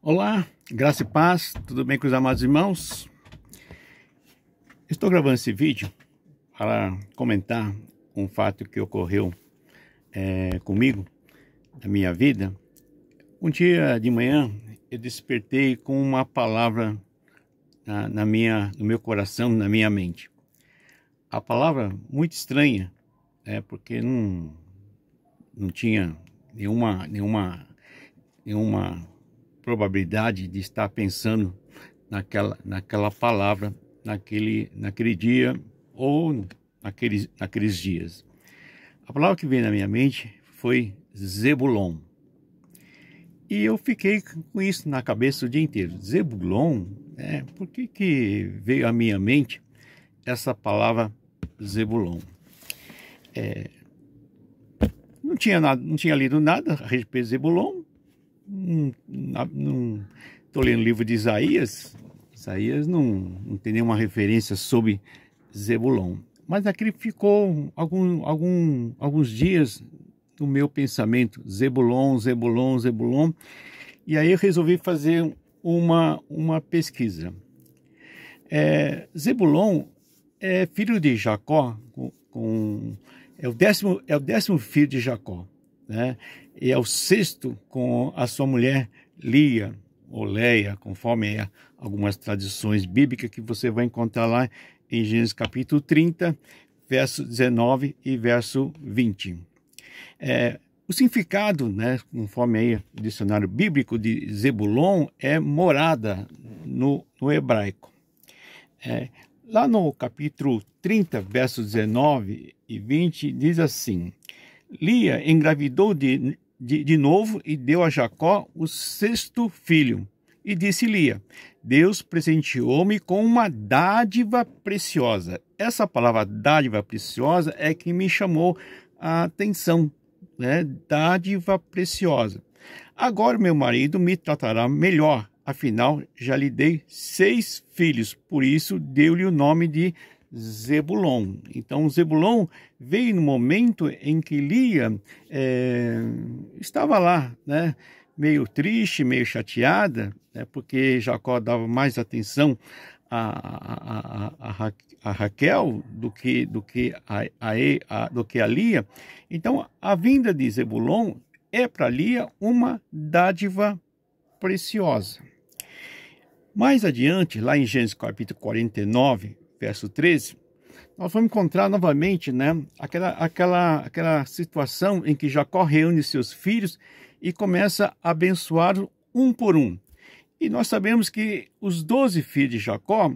Olá, graça e paz, tudo bem com os amados irmãos? Estou gravando esse vídeo para comentar um fato que ocorreu comigo, na minha vida. Um dia de manhã eu despertei com uma palavra no meu coração, na minha mente. A palavra muito estranha, porque não tinha nenhuma probabilidade de estar pensando naquela palavra, naquele dia ou naqueles dias. A palavra que veio na minha mente foi Zebulon. E eu fiquei com isso na cabeça o dia inteiro. Zebulon, por que veio à minha mente essa palavra Zebulon? Não tinha lido nada a respeito de Zebulon. Não estou lendo o livro de Isaías. Isaías não tem nenhuma referência sobre Zebulon. Mas aquele ficou alguns dias no meu pensamento. Zebulon. E aí eu resolvi fazer uma pesquisa. Zebulon é filho de Jacó, é o décimo filho de Jacó, né? E é o sexto com a sua mulher Lia, ou Leia, conforme algumas tradições bíblicas que você vai encontrar lá em Gênesis capítulo 30, verso 19 e verso 20. O significado, né, conforme aí o dicionário bíblico de Zebulon, é morada no hebraico. Lá no capítulo 30, versos 19 e 20, diz assim: Lia engravidou de novo e deu a Jacó o sexto filho. E disse Lia: Deus presenteou-me com uma dádiva preciosa. Essa palavra dádiva preciosa é que me chamou a atenção, né? Dádiva preciosa. Agora meu marido me tratará melhor, afinal já lhe dei 6 filhos, por isso deu-lhe o nome de Zebulon. Então Zebulon veio no momento em que Lia estava lá, né, meio triste, meio chateada, né, porque Jacó dava mais atenção a Raquel do que a Lia. Então a vinda de Zebulon é para Lia uma dádiva preciosa. Mais adiante, lá em Gênesis capítulo 49, verso 13, nós vamos encontrar novamente, né, aquela situação em que Jacó reúne seus filhos e começa a abençoar um por um. E nós sabemos que os 12 filhos de Jacó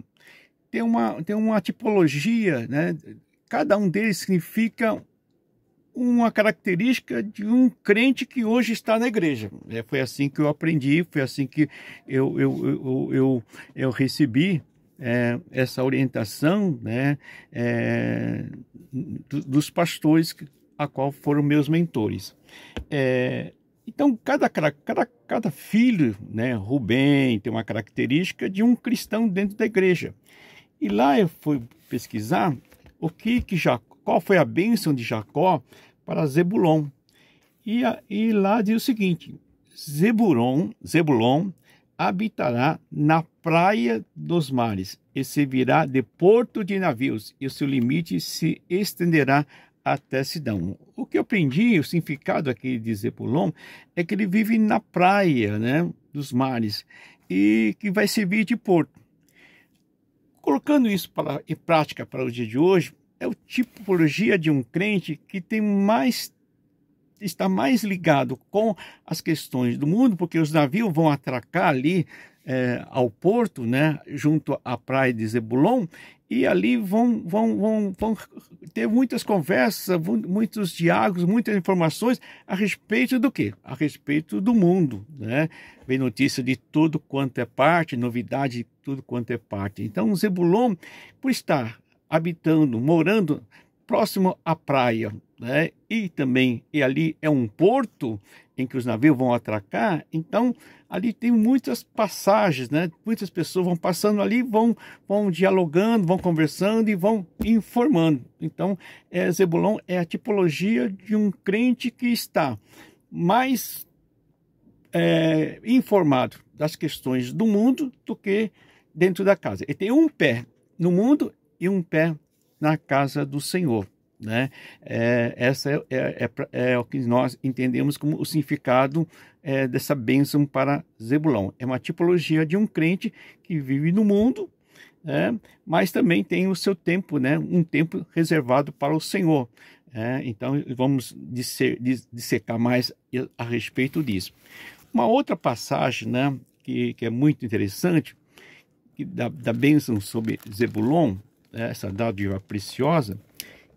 têm uma tipologia, né? Cada um deles significa uma característica de um crente que hoje está na igreja. Foi assim que eu aprendi, foi assim que eu recebi essa orientação, né, dos pastores a qual foram meus mentores. Então, cada filho, né, Rubem, tem uma característica de um cristão dentro da igreja. E lá eu fui pesquisar qual foi a bênção de Jacó para Zebulon. E lá diz o seguinte: Zebulon habitará na praia dos mares e servirá de porto de navios, e o seu limite se estenderá até Sidão. O que eu aprendi, o significado aqui de Zebulon, é que ele vive na praia, né, dos mares, e que vai servir de porto. Colocando isso em prática para o dia de hoje, é a tipologia de um crente que está mais ligado com as questões do mundo, porque os navios vão atracar ali ao porto, né, junto à praia de Zebulon, e ali vão ter muitas conversas, muitos diálogos, muitas informações a respeito do quê? A respeito do mundo, né? Vem notícia de tudo quanto é parte, novidade de tudo quanto é parte. Então Zebulon, por estar habitando, morando próximo à praia, né? E ali é um porto em que os navios vão atracar, então ali tem muitas passagens, né? Muitas pessoas vão passando ali, vão dialogando, vão conversando e vão informando. Então Zebulon é a tipologia de um crente que está mais informado das questões do mundo do que dentro da casa. Ele tem um pé no mundo e um pé na casa do Senhor, né? Essa é o que nós entendemos como o significado dessa bênção para Zebulon. É uma tipologia de um crente que vive no mundo, mas também tem o seu tempo, né? Um tempo reservado para o Senhor. Então, vamos dissecar mais a respeito disso. Uma outra passagem, né, que é muito interessante, da bênção sobre Zebulon, essa dádiva preciosa,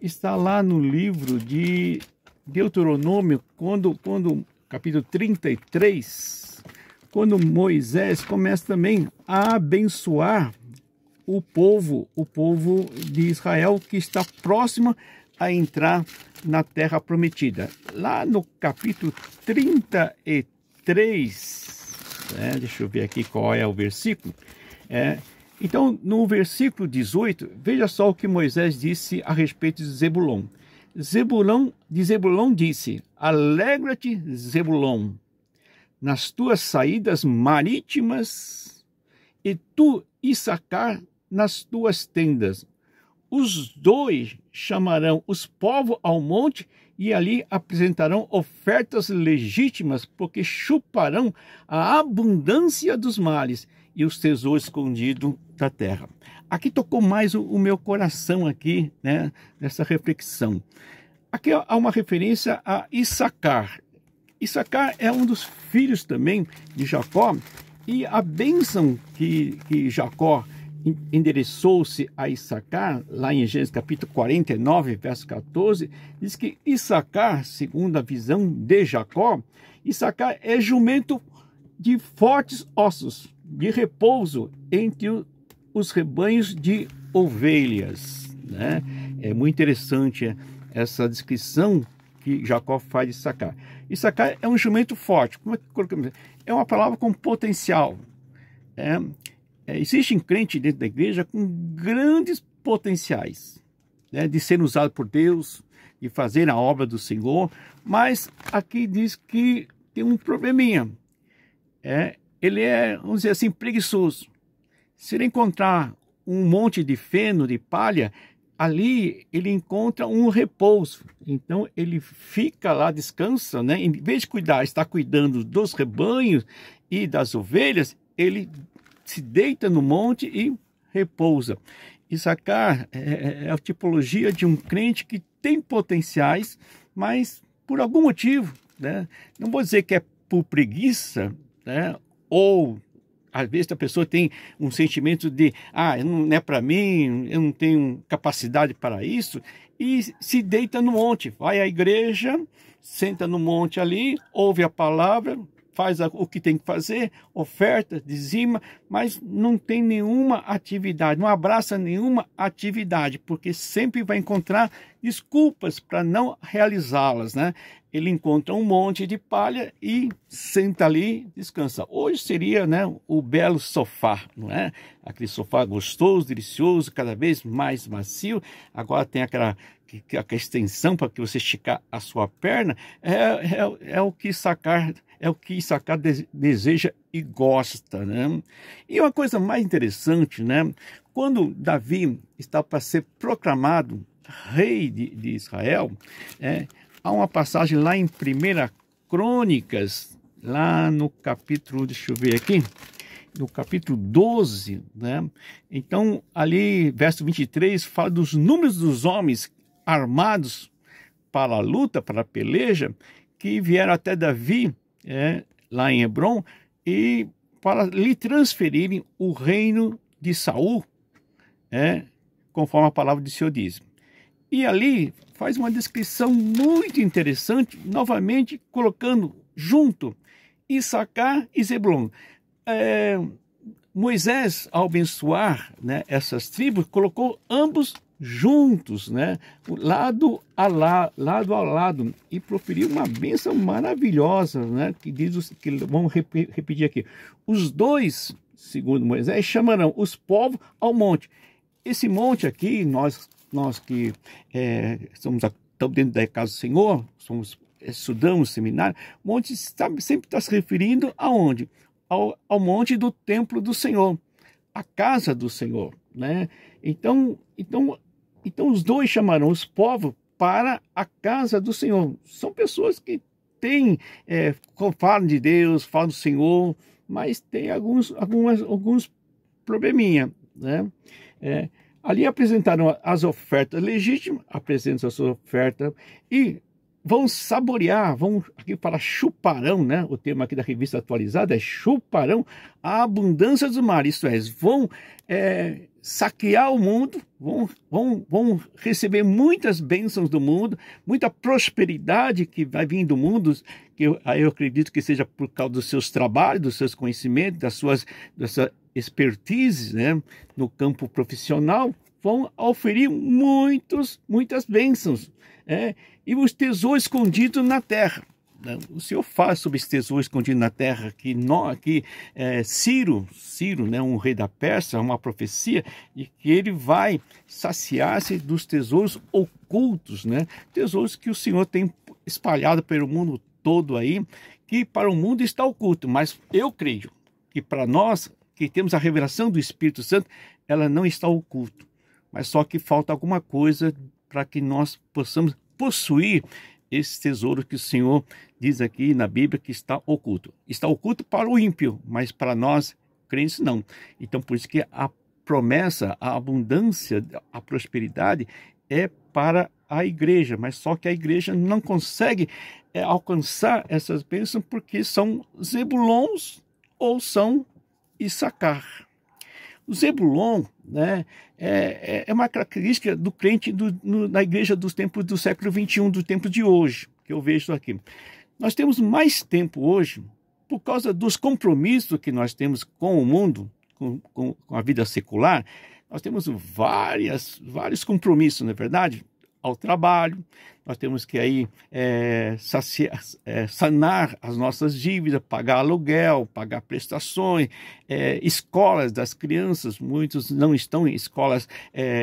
está lá no livro de Deuteronômio, quando capítulo 33, quando Moisés começa também a abençoar o povo de Israel que está próximo a entrar na terra prometida. Lá no capítulo 33, deixa eu ver aqui qual é o versículo. Então, no versículo 18, veja só o que Moisés disse a respeito de Zebulon. Zebulon disse: alegra-te, Zebulon, nas tuas saídas marítimas, e tu, Issacar, nas tuas tendas. Os dois chamarão os povos ao monte e ali apresentarão ofertas legítimas, porque chuparão a abundância dos males e os tesouros escondidos da terra. Aqui tocou mais o meu coração aqui, né, nessa reflexão. Aqui há uma referência a Issacar. Issacar é um dos filhos também de Jacó, e a bênção que Jacó endereçou-se a Issacar, lá em Gênesis capítulo 49, verso 14, diz que Issacar, segundo a visão de Jacó, Issacar é jumento de fortes ossos, de repouso entre os rebanhos de ovelhas, né? É muito interessante essa descrição que Jacó faz de Issacar. Issacar é um jumento forte. Como é que colocamos? É uma palavra com potencial. Existem crentes dentro da igreja com grandes potenciais, né, de ser usado por Deus, de fazer a obra do Senhor, mas aqui diz que tem um probleminha. Ele é, vamos dizer assim, preguiçoso. Se ele encontrar um monte de feno, de palha, ali ele encontra um repouso. Então ele fica lá, descansa, né? Em vez de está cuidando dos rebanhos e das ovelhas, ele se deita no monte e repousa. Issacar é a tipologia de um crente que tem potenciais, mas por algum motivo, né? Não vou dizer que é por preguiça, né? Ou às vezes a pessoa tem um sentimento de não é para mim, eu não tenho capacidade para isso, e se deita no monte, vai à igreja, senta no monte ali, ouve a palavra, faz o que tem que fazer, oferta, dizima, mas não tem nenhuma atividade, não abraça nenhuma atividade, porque sempre vai encontrar desculpas para não realizá-las, né? Ele encontra um monte de palha e senta ali, descansa. Hoje seria, né, o belo sofá, não é? Aquele sofá gostoso, delicioso, cada vez mais macio. Agora tem aquela extensão para que você esticar a sua perna. É o que Issacar deseja e gosta, né? E uma coisa mais interessante, né? Quando Davi está para ser proclamado rei de Israel, há uma passagem lá em 1 Crônicas, lá no capítulo, deixa eu ver aqui, no capítulo 12, né? Então, ali, verso 23, fala dos números dos homens armados para a luta, para a peleja, que vieram até Davi, lá em Hebrom, e para lhe transferirem o reino de Saul, conforme a palavra do Senhor diz. E ali faz uma descrição muito interessante, novamente colocando junto Issacar e Zebulon. Moisés, ao abençoar, né, essas tribos, colocou ambos juntos, né, lado a lado, e proferiu uma bênção maravilhosa, né, que diz que vamos repetir aqui. Os dois, segundo Moisés, chamarão os povos ao monte. Esse monte aqui, nós que estamos dentro da casa do Senhor, somos estudamos, seminário, monte sempre está se referindo aonde? Ao monte do templo do Senhor, a casa do Senhor, né? Então os dois chamarão os povos para a casa do Senhor. São pessoas que têm, falam de Deus, falam do Senhor, mas tem alguns probleminha, né? Ali apresentaram as ofertas legítimas, apresentam a sua oferta e vão saborear, aqui para chuparão, né? O termo aqui da revista atualizada é chuparão a abundância do mar, isto é, vão saquear o mundo, vão receber muitas bênçãos do mundo, muita prosperidade que vai vir do mundo, que eu acredito que seja por causa dos seus trabalhos, dos seus conhecimentos, da sua expertise, né, no campo profissional, vão oferir muitas bênçãos, e os tesouros escondidos na terra. O Senhor fala sobre esse tesouro escondido na terra, que Ciro, né, um rei da Pérsia, uma profecia de que ele vai saciar-se dos tesouros ocultos, né? Tesouros que o Senhor tem espalhado pelo mundo todo aí, que para o mundo está oculto, mas eu creio que para nós, que temos a revelação do Espírito Santo, ela não está oculto, mas só que falta alguma coisa para que nós possamos possuir esse tesouro que o Senhor diz aqui na Bíblia que está oculto. Está oculto para o ímpio, mas para nós, crentes, não. Então, por isso que a promessa, a abundância, a prosperidade é para a igreja, mas só que a igreja não consegue alcançar essas bênçãos porque são Zebulons ou são Issacar. O Zebulon, né, é uma característica do crente na igreja dos tempos do século XXI, do tempo de hoje, que eu vejo aqui. Nós temos mais tempo hoje por causa dos compromissos que nós temos com o mundo, com a vida secular. Nós temos vários compromissos, não é verdade? Ao trabalho, nós temos que aí sanar as nossas dívidas, pagar aluguel, pagar prestações, escolas das crianças, muitos não estão em escolas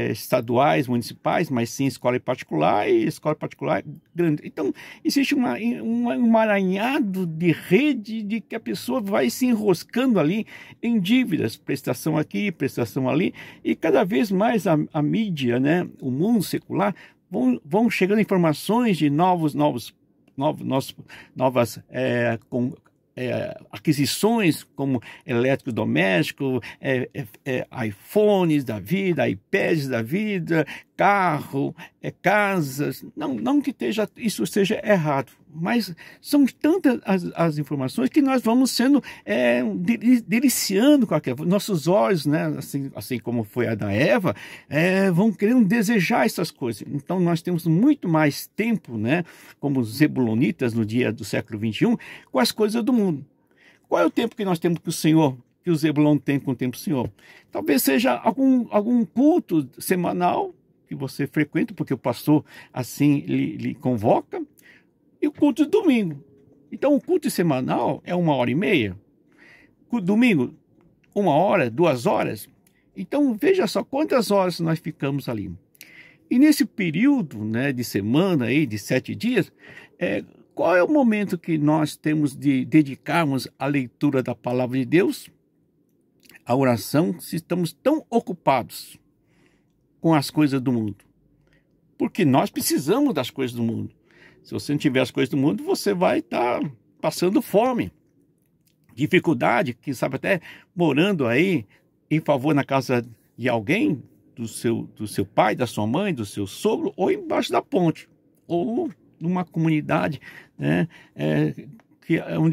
estaduais, municipais, mas sim escola particular e escola particular grande. Então, existe um emaranhado de rede de que a pessoa vai se enroscando ali em dívidas, prestação aqui, prestação ali, e cada vez mais a mídia, né, o mundo secular, vão chegando informações de novas aquisições, como eletrodoméstico, iPhones da vida, iPads da vida, carro, casas. Não que isso seja errado, mas são tantas as informações que nós vamos sendo deliciando com aquilo. Nossos olhos, né, assim como foi a da Eva, vão querendo desejar essas coisas. Então nós temos muito mais tempo, né, como os zebulonitas no dia do século XXI, com as coisas do mundo. Qual é o tempo que nós temos com o Senhor, que o Zebulon tem com o tempo do Senhor? Talvez seja algum culto semanal que você frequenta, porque o pastor assim lhe convoca, e o culto de domingo. Então o culto semanal é 1h30, o domingo 1 hora, 2 horas. Então veja só quantas horas nós ficamos ali. E nesse período, né, de semana, aí, de 7 dias, qual é o momento que nós temos de dedicarmos à leitura da palavra de Deus, à oração, se estamos tão ocupados com as coisas do mundo? Porque nós precisamos das coisas do mundo. Se você não tiver as coisas do mundo, você vai estar passando fome, dificuldade, quem sabe até morando aí em favor na casa de alguém, do seu pai, da sua mãe, do seu sogro, ou embaixo da ponte, ou numa comunidade, né,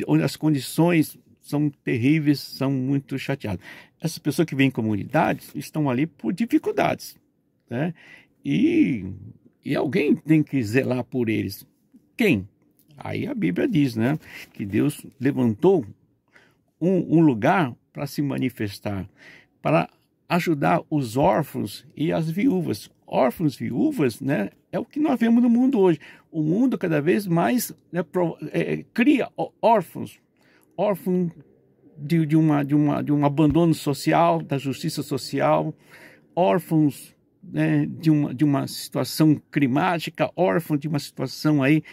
onde as condições são terríveis, são muito chateadas. Essas pessoas que vêm em comunidades estão ali por dificuldades, né? E alguém tem que zelar por eles. Quem? Aí a Bíblia diz, né, que Deus levantou um lugar para se manifestar, para ajudar os órfãos e as viúvas. Órfãos e viúvas, né, é o que nós vemos no mundo hoje. O mundo cada vez mais, né, cria órfãos de um abandono social, da justiça social, órfãos né, de uma situação climática, órfão de uma situação aí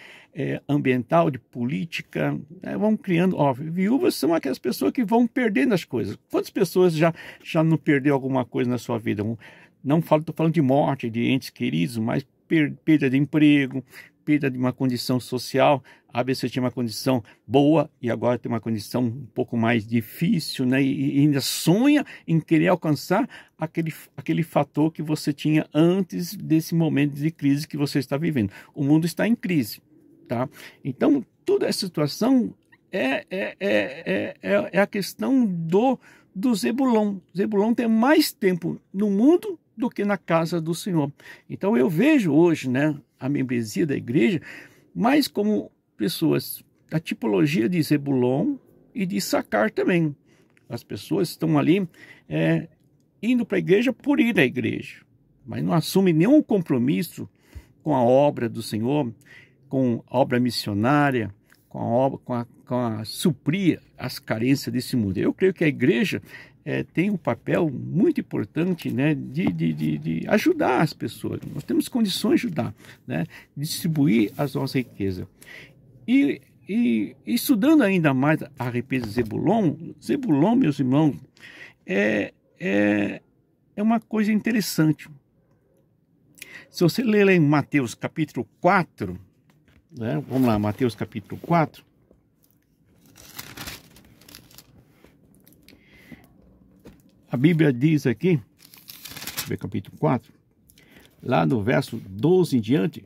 ambiental, de política, né, vão criando, viúvas são aquelas pessoas que vão perdendo as coisas. Quantas pessoas já não perdeu alguma coisa na sua vida? Não falo, estou falando de morte, de entes queridos, mas perda de emprego, perda de uma condição social. Às vezes você tinha uma condição boa e agora tem uma condição um pouco mais difícil, né? E ainda sonha em querer alcançar aquele fator que você tinha antes desse momento de crise que você está vivendo. O mundo está em crise, tá? Então, toda essa situação é a questão do Zebulon. Zebulon tem mais tempo no mundo do que na casa do Senhor. Então eu vejo hoje, né, a membresia da igreja mais como pessoas da tipologia de Zebulon e de Issacar também. As pessoas estão ali indo para a igreja por ir à igreja, mas não assumem nenhum compromisso com a obra do Senhor, com a obra missionária, com a suprir as carências desse mundo. Eu creio que a igreja tem um papel muito importante, né, de ajudar as pessoas. Nós temos condições de ajudar, né, distribuir as nossas riquezas. E estudando ainda mais a respeito de Zebulon, meus irmãos, é uma coisa interessante. Se você ler lá em Mateus capítulo 4, né, vamos lá, Mateus capítulo 4, a Bíblia diz aqui, capítulo 4, lá no verso 12 em diante,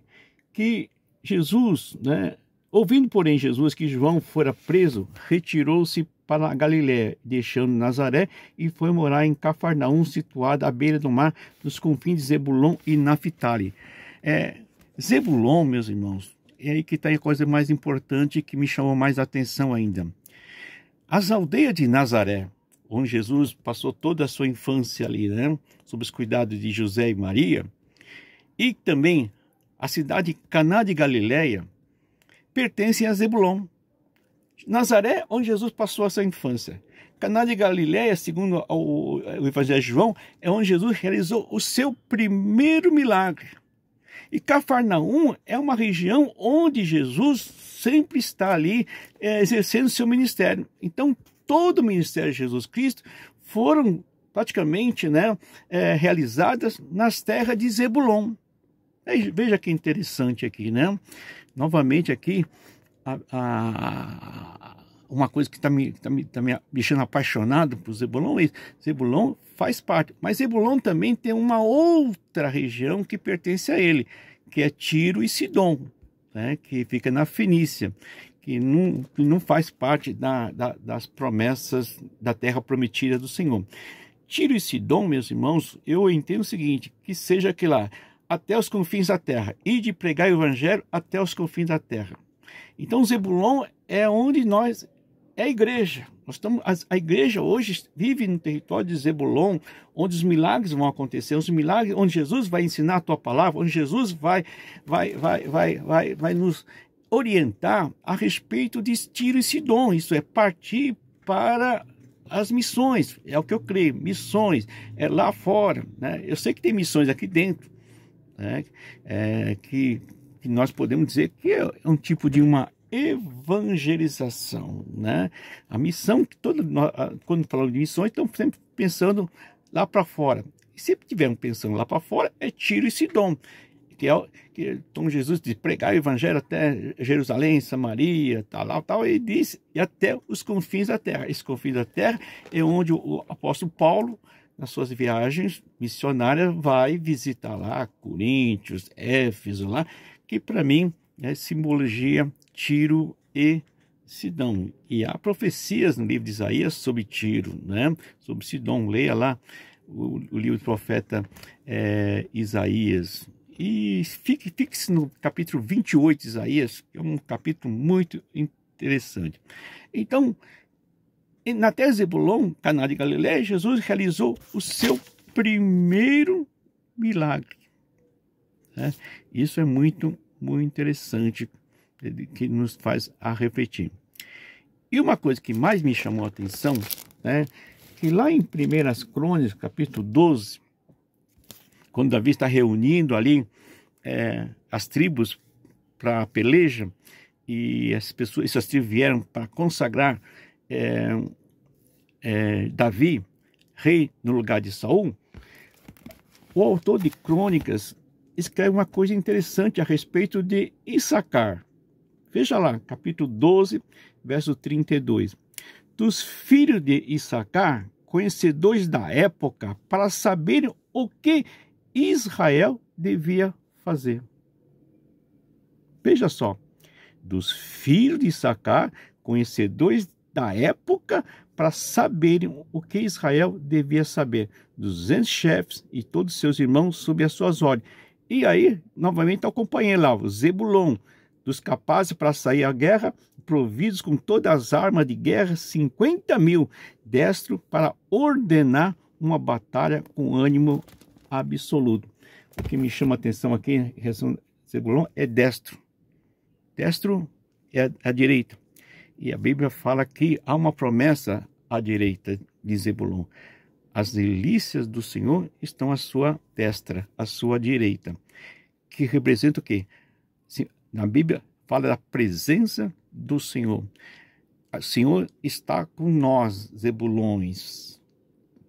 que Jesus, né, ouvindo, porém, Jesus que João fora preso, retirou-se para a Galiléia, deixando Nazaré, e foi morar em Cafarnaum, situada à beira do mar, nos confins de Zebulon e Naphtali. Zebulon, meus irmãos, é aí que está a coisa mais importante que me chamou mais a atenção ainda. As aldeias de Nazaré, onde Jesus passou toda a sua infância ali, né, sob os cuidados de José e Maria, e também a cidade de Caná de Galileia, pertencem a Zebulon. Nazaré, onde Jesus passou a sua infância. Caná de Galileia, segundo o Evangelho de João, é onde Jesus realizou o seu primeiro milagre. E Cafarnaum é uma região onde Jesus sempre está ali exercendo seu ministério. Então, todo o ministério de Jesus Cristo foram praticamente, né, realizadas nas terras de Zebulon. Veja que interessante aqui, né? Novamente aqui, uma coisa que está me deixando apaixonado por Zebulon é isso. Zebulon faz parte, mas Zebulon também tem uma outra região que pertence a ele, que é Tiro e Sidom, né, que fica na Fenícia, que não faz parte das promessas da terra prometida do Senhor. Tiro e Sidom, meus irmãos, eu entendo o seguinte, que seja que lá, até os confins da terra, e de pregar o evangelho até os confins da terra. Então, Zebulon é onde é a igreja. A igreja hoje vive no território de Zebulon, onde os milagres vão acontecer, os milagres, onde Jesus vai ensinar a tua palavra, onde Jesus vai nos orientar a respeito de Tiro e Sidom. Isso é partir para as missões, é o que eu creio, missões, é lá fora, né? Eu sei que tem missões aqui dentro, né? Que nós podemos dizer que é um tipo de uma evangelização, né? A missão que quando falamos de missões, estamos sempre pensando lá para fora. E sempre estivermos pensando lá para fora, é Tiro e Sidom, então Jesus diz, pregar o evangelho até Jerusalém, Samaria, tal, ele diz, e até os confins da terra. Esses confins da terra é onde o apóstolo Paulo, nas suas viagens missionárias, vai visitar lá Coríntios, Éfeso, lá, que para mim simbologia Tiro e Sidom. E há profecias no livro de Isaías sobre Tiro, né? Sobre Sidom. Leia lá o livro do profeta Isaías. E fique-se no capítulo 28 de Isaías, que é um capítulo muito interessante. Então, na terra de Zebulon, Caná de Galileia, Jesus realizou o seu primeiro milagre, né? Isso é muito, muito interessante, que nos faz a refletir. E uma coisa que mais me chamou a atenção, né, que lá em 1 Crônicas, capítulo 12, quando Davi está reunindo ali as tribos para a peleja, e essas tribos vieram para consagrar Davi rei no lugar de Saul, o autor de Crônicas escreve uma coisa interessante a respeito de Issacar. Veja lá, capítulo 12, verso 32. Dos filhos de Issacar, conhecedores da época, para saberem o que Israel devia fazer. Veja só, dos filhos de Issacar, conhecedores da época, para saberem o que Israel devia saber. 200 chefes e todos seus irmãos sob as suas ordens. E aí, novamente, acompanhei lá, o Zebulon, dos capazes para sair à guerra, providos com todas as armas de guerra, 50.000, destro para ordenar uma batalha com ânimo absoluto. O que me chama a atenção aqui em relação a Zebulon é destro. Destro é a direita. E a Bíblia fala que há uma promessa à direita de Zebulon. As delícias do Senhor estão à sua destra, à sua direita. Que representa o quê? Na Bíblia fala da presença do Senhor. O Senhor está com nós, Zebulões,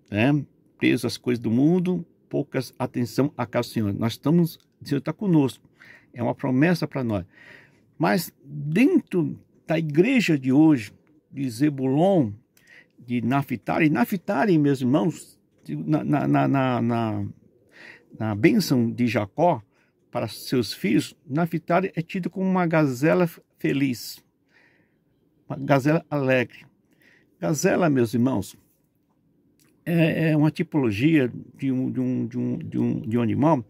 né? Presos às coisas do mundo, poucas atenção à casa do Senhor. O Senhor está conosco. É uma promessa para nós. Mas dentro da igreja de hoje, de Zebulon, de Naphtali, meus irmãos, na bênção de Jacó para seus filhos, Naphtali é tido como uma gazela feliz, uma gazela alegre. Gazela, meus irmãos, é uma tipologia de um animal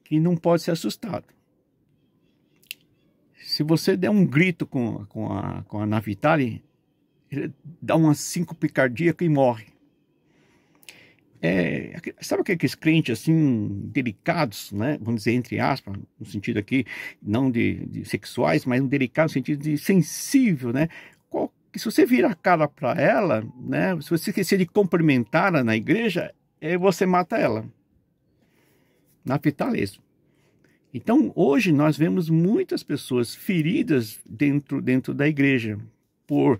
que não pode ser assustado. Se você der um grito com a Naphtali, ele dá umas 5 cardíacas e morre. Sabe aqueles crentes assim, delicados, né? Vamos dizer, entre aspas, no sentido aqui, não de sexuais, mas um delicado no sentido de sensível, né? Se você vira a cara para ela, né? Se você esquecer de cumprimentá-la na igreja, você mata ela. Naphtali é isso. Então, hoje nós vemos muitas pessoas feridas dentro da igreja pelo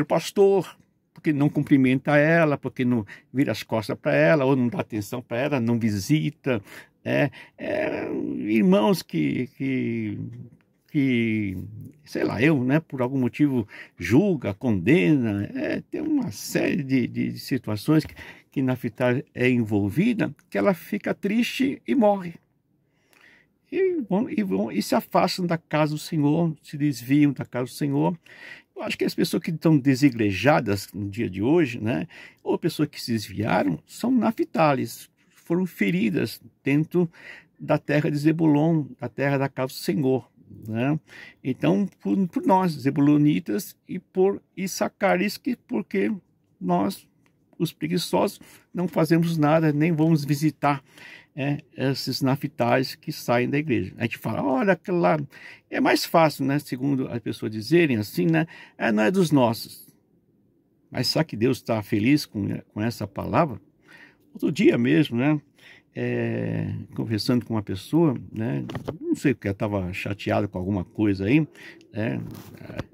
pastor, porque não cumprimenta ela, porque não vira as costas para ela, ou não dá atenção para ela, não visita. Irmãos que, sei lá, né, por algum motivo julga, condena. Tem uma série de situações que Naphtali é envolvida, que ela fica triste e morre. E se afastam da casa do Senhor, se desviam da casa do Senhor. Eu acho que as pessoas que estão desigrejadas no dia de hoje, né, ou pessoas que se desviaram, são Naphtalis, foram feridas dentro da terra de Zebulon, da terra da casa do Senhor, né? Então, por nós, Zebulonitas, e por Issacaris, porque nós, os preguiçosos, não fazemos nada, nem vamos visitar esses Naphtalis que saem da igreja. A gente fala, olha, aquilo lá é mais fácil, né? Segundo as pessoas dizerem assim, né? Não é dos nossos. Mas será que Deus está feliz com essa palavra? Outro dia mesmo, né? Conversando com uma pessoa, né? Não sei porque estava chateado com alguma coisa aí, né?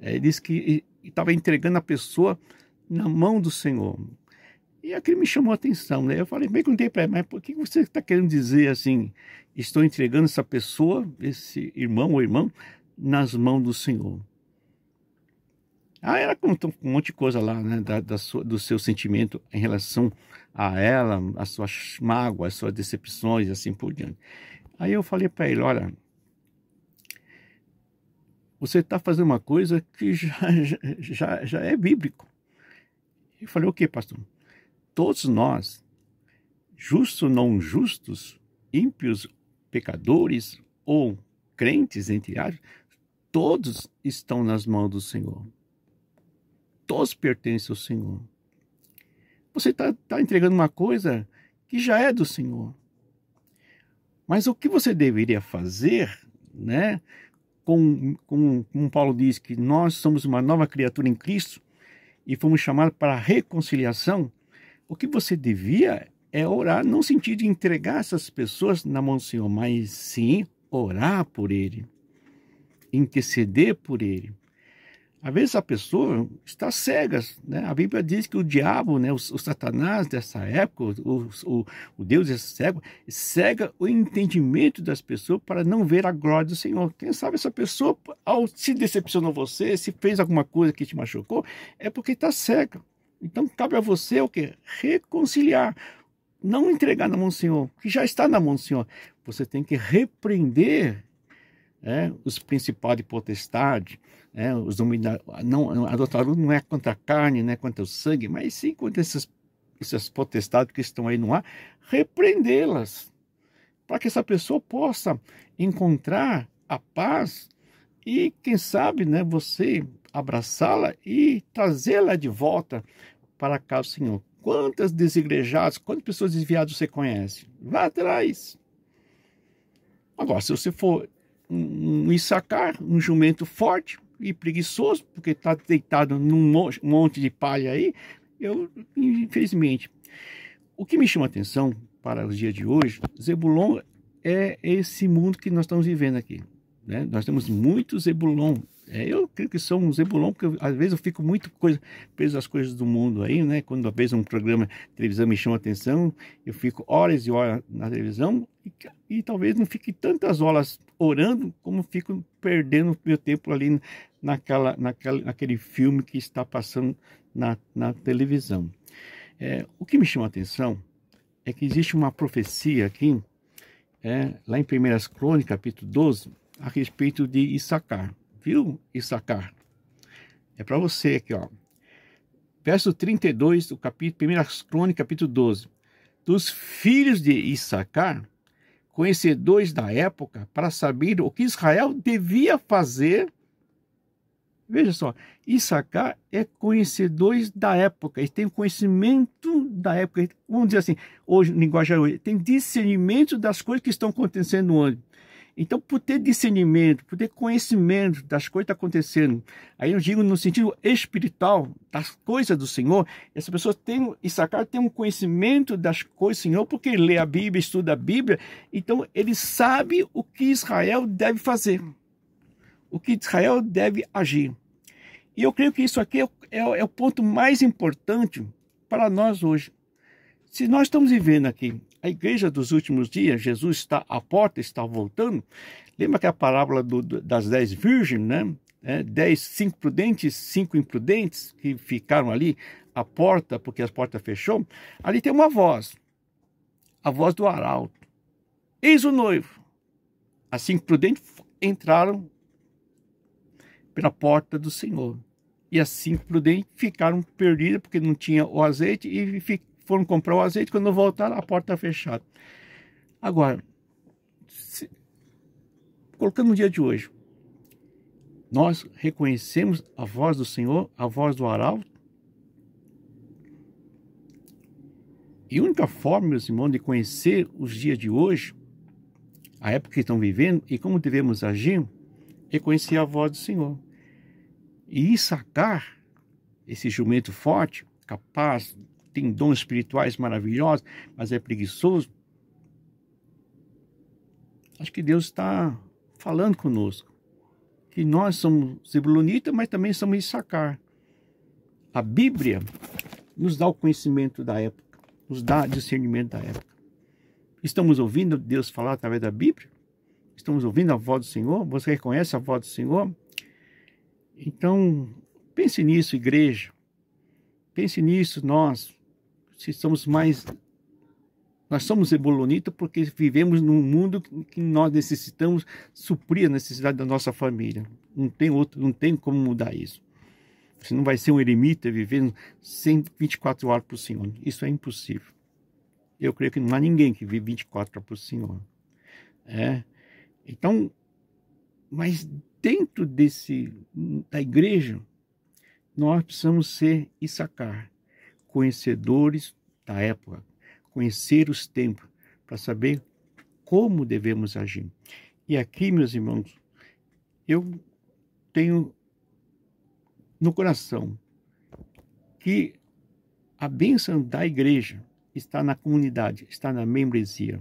Ele disse que estava entregando a pessoa na mão do Senhor. E aquilo me chamou a atenção, né? Eu falei, perguntei para ele, mas por que você está querendo dizer assim, estou entregando essa pessoa, esse irmão ou irmã, nas mãos do Senhor? Ela contou um monte de coisa lá, né? Do seu sentimento em relação a ela, as suas mágoas, as suas decepções e assim por diante. Aí eu falei para ele, olha, você está fazendo uma coisa que já é bíblico. Eu falei, o que, pastor? Todos nós, justos ou não justos, ímpios, pecadores ou crentes, entre aspas, todos estão nas mãos do Senhor. Todos pertencem ao Senhor. Você está entregando uma coisa que já é do Senhor. Mas o que você deveria fazer, né? Como Paulo diz que nós somos uma nova criatura em Cristo e fomos chamados para a reconciliação, o que você devia é orar, não no sentido de entregar essas pessoas na mão do Senhor, mas sim orar por ele, interceder por ele. Às vezes a pessoa está cega, né? A Bíblia diz que o diabo, né, o Satanás dessa época, o Deus dessa cego, cega o entendimento das pessoas para não ver a glória do Senhor. Quem sabe essa pessoa, ao se decepcionou você, se fez alguma coisa que te machucou, é porque está cega. Então cabe a você o quê? Reconciliar. Não entregar na mão do Senhor, que já está na mão do Senhor. Você tem que repreender os principados de potestade, os dominadores. Não, a doutrina não é contra a carne, não é contra o sangue, mas sim contra essas potestades que estão aí no ar, repreendê-las, para que essa pessoa possa encontrar a paz e, quem sabe, né, você abraçá-la e trazê-la de volta para cá, Senhor. Quantas desigrejadas, quantas pessoas desviadas você conhece? Vá atrás. Agora, se você for um Issacar, um jumento forte e preguiçoso, porque está deitado num monte de palha aí, infelizmente. O que me chama a atenção para os dias de hoje, Zebulon é esse mundo que nós estamos vivendo aqui, né? Nós temos muitos Zebulon. Eu creio que são um Zebulon, porque às vezes eu fico muito preso às coisas do mundo aí, né? Quando às vezes um programa de televisão me chama a atenção, eu fico horas e horas na televisão e talvez não fique tantas horas orando como fico perdendo meu tempo ali naquele filme que está passando na televisão. O que me chama a atenção é que existe uma profecia aqui, lá em 1 Crônicas, capítulo 12, a respeito de Issacar. Viu, Issacar? É para você aqui, ó. Verso 32 do capítulo 1 Crônicas, capítulo 12. Dos filhos de Issacar, conhecedores da época, para saber o que Israel devia fazer. Veja só, Issacar é conhecedores da época, ele tem conhecimento da época, vamos dizer assim, hoje, linguagem hoje, tem discernimento das coisas que estão acontecendo hoje. Então, por ter discernimento, por ter conhecimento das coisas que estão acontecendo, aí eu digo no sentido espiritual, das coisas do Senhor, essa pessoa Issacar tem um conhecimento das coisas do Senhor, porque ele lê a Bíblia, estuda a Bíblia, então ele sabe o que Israel deve fazer, o que Israel deve agir. E eu creio que isso aqui é o ponto mais importante para nós hoje. Se nós estamos vivendo aqui a igreja dos últimos dias, Jesus está à porta, está voltando. Lembra que a parábola das 10 virgens, né? 5 prudentes, 5 imprudentes, que ficaram ali à porta, porque a porta fechou. Ali tem uma voz, a voz do arauto. Eis o noivo. As 5 prudentes entraram pela porta do Senhor. E as 5 prudentes ficaram perdidas, porque não tinha o azeite, e foram comprar o azeite, quando voltaram, a porta fechada. Agora, colocando no dia de hoje, nós reconhecemos a voz do Senhor, a voz do arauto. E a única forma, meus irmãos, de conhecer os dias de hoje, a época que estão vivendo e como devemos agir, é conhecer a voz do Senhor. E Issacar, esse jumento forte, capaz, tem dons espirituais maravilhosos, mas é preguiçoso. Acho que Deus está falando conosco, que nós somos zebulonitas, mas também somos Issacar. A Bíblia nos dá o conhecimento da época, nos dá discernimento da época. Estamos ouvindo Deus falar através da Bíblia? Estamos ouvindo a voz do Senhor? Você reconhece a voz do Senhor? Então, pense nisso, igreja. Pense nisso, nós. Se somos mais... Nós somos zebulonitas porque vivemos num mundo que nós necessitamos suprir a necessidade da nossa família. Não tem como mudar isso. Você não vai ser um eremita vivendo 24 horas para o Senhor. Isso é impossível. Eu creio que não há ninguém que vive 24 horas para o Senhor. Então, mas dentro da igreja, nós precisamos ser Issacar, conhecedores da época, conhecer os tempos, para saber como devemos agir. E aqui, meus irmãos, eu tenho no coração que a bênção da igreja está na comunidade, está na membresia.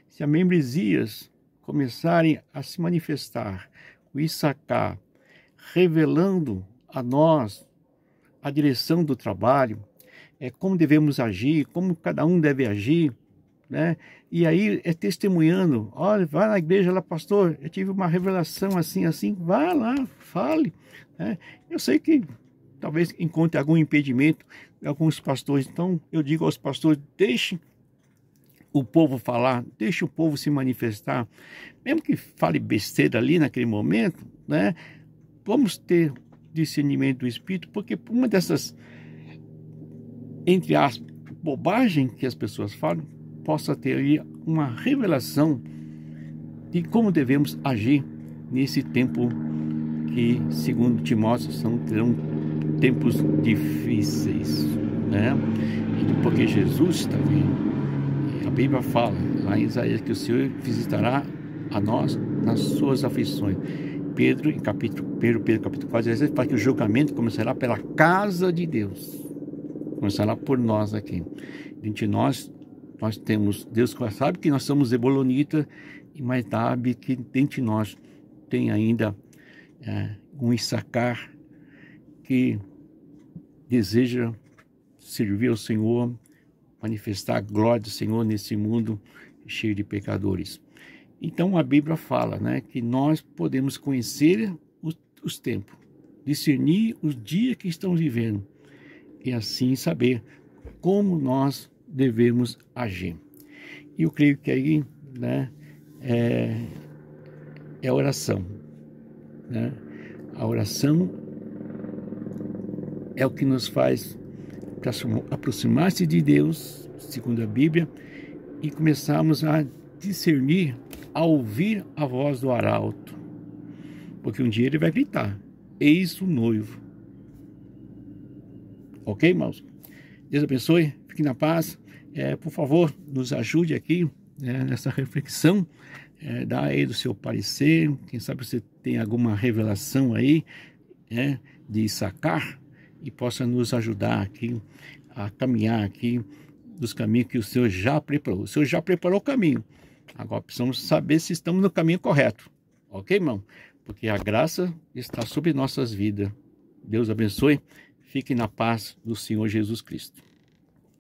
Se as membresias começarem a se manifestar, o Issacar, revelando a nós a direção do trabalho, como devemos agir, como cada um deve agir, né? E aí testemunhando, olha, vai na igreja lá, pastor, eu tive uma revelação assim, assim, vai lá, fale, né? Eu sei que talvez encontre algum impedimento de alguns pastores, então eu digo aos pastores, deixem o povo falar, deixe o povo se manifestar, mesmo que fale besteira ali naquele momento, né? Vamos ter discernimento do Espírito, porque uma dessas, entre aspas, bobagem que as pessoas falam, possa ter aí uma revelação de como devemos agir nesse tempo que, segundo Timóteo, terão tempos difíceis, né? Porque Jesus está vindo. A Bíblia fala lá em Isaías que o Senhor visitará a nós nas suas aflições. Pedro, em capítulo 4, fala que o julgamento começará pela casa de Deus. Começará por nós aqui. Entre nós temos, Deus sabe que nós somos ebolonitas, mas sabe que dentre nós tem ainda um Issacar que deseja servir ao Senhor, manifestar a glória do Senhor nesse mundo cheio de pecadores. Então a Bíblia fala, né, que nós podemos conhecer os tempos, discernir os dias que estamos vivendo e assim saber como nós devemos agir. E eu creio que aí, né, é a oração, né? A oração é o que nos faz aproximar-se de Deus, segundo a Bíblia, e começarmos a discernir, a ouvir a voz do arauto, porque um dia ele vai gritar, eis o noivo. Ok, irmãos? Deus abençoe, fique na paz. Por favor, nos ajude aqui nessa reflexão, dá aí do seu parecer, quem sabe você tem alguma revelação aí, de Issacar, e possa nos ajudar aqui a caminhar aqui dos caminhos que o Senhor já preparou. O Senhor já preparou o caminho. Agora precisamos saber se estamos no caminho correto. Ok, irmão? Porque a graça está sobre nossas vidas. Deus abençoe. Fique na paz do Senhor Jesus Cristo.